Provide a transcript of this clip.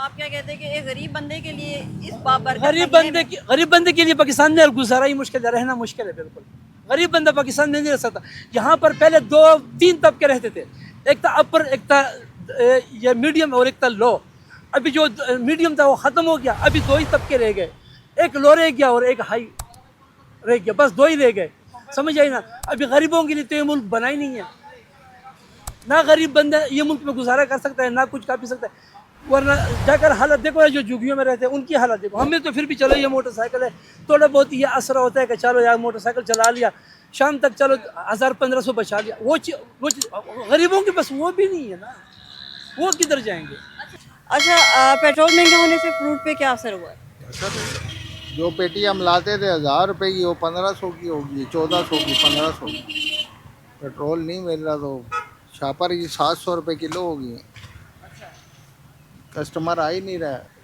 آپ کیا کہتے ہیں کہ ایک غریب بندے کے لیے اس بابرکت غریب بندے کے لیے پاکستان میں گزارا ہی مشکل ہے, رہنا مشکل ہے بالکل. غریب بندہ پاکستان میں نہیں رہ سکتا. یہاں پر پہلے 2-3 طبقے رہتے تھے, ایک تھا اپر, ایک تھا یہ میڈیم اور ایک تھا لو. ابھی جو میڈیم تھا وہ ختم ہو گیا, ابھی 2 ہی طبقے رہ گئے, ایک لو رہ گیا اور ایک ہائی رہ گیا, بس 2 ہی رہ گئے. سمجھ آئی نا. ابھی غریبوں کے لیے تو یہ ملک بنا ہی نہیں ہے. نہ غریب بندہ یہ ملک میں گزارا کر سکتا ہے, نہ کچھ کر بھی سکتا ہے. ورنہ جا کر حالت دیکھو, جو جھگیوں میں رہتے ہیں ان کی حالت دیکھو. ہمیں تو پھر بھی چلو یہ موٹر سائیکل ہے, تھوڑا بہت یہ اثر ہوتا ہے کہ چلو یار موٹر سائیکل چلا لیا, شام تک چلو 1000-1500 بچا لیا. وہ غریبوں کے پاس وہ بھی نہیں ہے نا, وہ کدھر جائیں گے. اچھا, پیٹرول مہنگا ہونے سے فروٹ پہ کیا اثر ہوا ہے؟ جو پیٹی ہم لاتے تھے 1000 روپے کی, وہ 1500 کی ہوگی, 1400 کی, 1500 کی. پیٹرول نہیں مل رہا تو شاپر کی 700 روپے کلو ہوگی. کسٹمر آ ہی نہیں رہا ہے.